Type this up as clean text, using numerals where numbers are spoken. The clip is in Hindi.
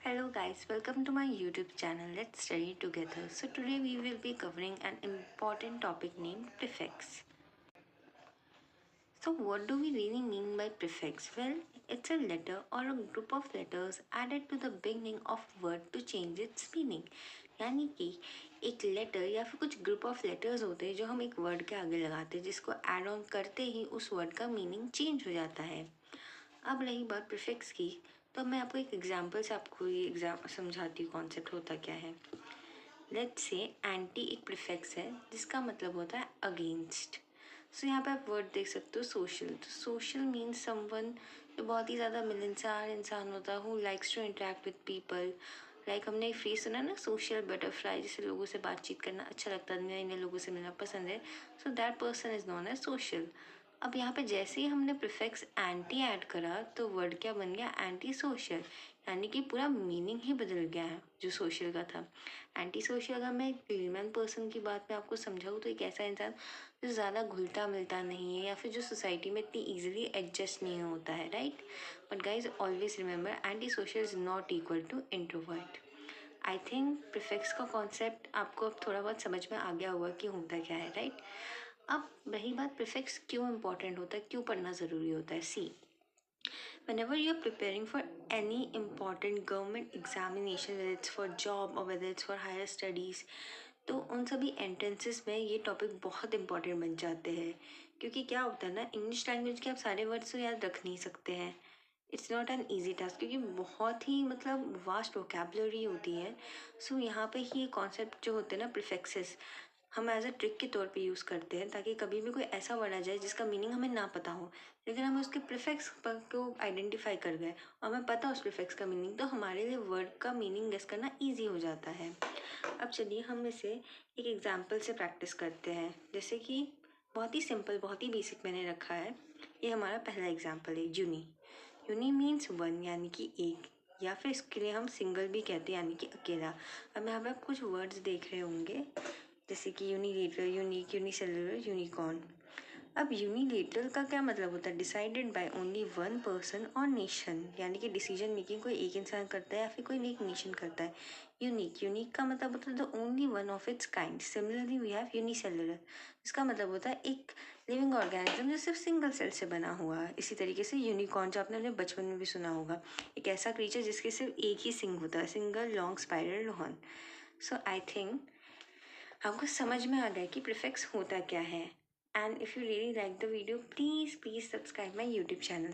Hello guys, welcome to my YouTube channel. Let's study together. So today we will be covering an important topic named prefix. So what do we really mean by prefix? Well, it's a letter or a group of letters added to the beginning of word to change its meaning. यानी कि एक लेटर या फिर कुछ ग्रुप ऑफ लेटर्स होते हैं जो हम एक वर्ड के आगे लगाते हैं जिसको ऐड ऑन करते ही उस वर्ड का मीनिंग चेंज हो जाता है। अब रही बात प्रीफिक्स की, तो मैं आपको एक एग्जांपल से आपको ये एग्जाम समझाती हूँ कॉन्सेप्ट होता क्या है। लेट्स से एंटी एक प्रीफिक्स है जिसका मतलब होता है अगेंस्ट। सो यहाँ पे आप वर्ड देख सकते हो सोशल। तो सोशल मीन्स समवन जो बहुत ही ज़्यादा मिलनसार इंसान होता है, who likes to interact with people. Like हमने एक फ्रेज सुना ना, सोशल बटरफ्लाई, जिससे लोगों से बातचीत करना अच्छा लगता है, नए नए लोगों से मिलना पसंद है। So that person is known as social. अब यहाँ पे जैसे ही हमने प्रीफिक्स एंटी ऐड करा तो वर्ड क्या बन गया, एंटी सोशल। यानी कि पूरा मीनिंग ही बदल गया है जो सोशल का था। एंटी सोशल, अगर मैं एक लेमैन पर्सन की बात में आपको समझाऊँ तो एक ऐसा इंसान जो ज़्यादा घुलता मिलता नहीं है या फिर जो सोसाइटी में इतनी ईजिली एडजस्ट नहीं होता है, right. But guys always remember, anti social is not equal to introvert. I think prefix का कॉन्सेप्ट आपको अब थोड़ा बहुत समझ में आ गया होगा कि होता क्या है, राइट। अब रही बात प्रीफिक्स क्यों इम्पोर्टेंट होता है, क्यों पढ़ना ज़रूरी होता है। सी, whenever you're preparing for any important government examination, whether it's for job or whether it's for higher studies, तो उन सभी एंट्रेंसेस में ये टॉपिक बहुत इंपॉर्टेंट बन जाते हैं। क्योंकि क्या होता है ना, इंग्लिश लैंग्वेज के आप सारे वर्ड्स तो याद रख नहीं सकते हैं। It's not an easy task क्योंकि बहुत ही मतलब वास्ट वोकेबलरी होती है। सो यहाँ पे ही ये कॉन्सेप्ट जो होते हैं ना प्रीफिक्सेस, हम एज अ ट्रिक के तौर पे यूज़ करते हैं ताकि कभी भी कोई ऐसा वर्ड आ जाए जिसका मीनिंग हमें ना पता हो, लेकिन हम उसके प्रीफिक्स को आइडेंटिफाई कर गए और हमें पता उस प्रीफिक्स का मीनिंग, तो हमारे लिए वर्ड का मीनिंग गेस करना ईजी हो जाता है। अब चलिए हम इसे एक एग्जाम्पल से प्रैक्टिस करते हैं। जैसे कि बहुत ही सिंपल, बहुत ही बेसिक मैंने रखा है। ये हमारा पहला एग्जाम्पल है, यूनी। यूनी मीन्स वन, यानी कि एक, या फिर इसके लिए हम सिंगल भी कहते हैं, यानी कि अकेला। अब यहाँ पे आप कुछ वर्ड्स देख रहे होंगे जैसे कि यूनिलेटरल, यूनिक, यूनिसेलुलर, यूनिकॉर्न। अब यूनिलेटरल का क्या मतलब होता है, decided by only one person और नेशन, यानी कि डिसीजन मेकिंग कोई एक इंसान करता है या फिर कोई एक नेशन करता है। यूनिक, यूनिक का मतलब होता है the only one of its kind. Similarly we have unicellular, इसका मतलब होता है एक लिविंग ऑर्गेनिज्म जो सिर्फ सिंगल सेल से बना हुआ है। इसी तरीके से यूनिकॉर्न, जो आपने अपने बचपन में भी सुना होगा, एक ऐसा क्रीचर जिसके सिर्फ एक ही सिंग होता है, single long spiral horn. So I think आपको समझ में आ गया कि प्रीफिक्स होता क्या है। And if you really like the video, please subscribe my YouTube channel.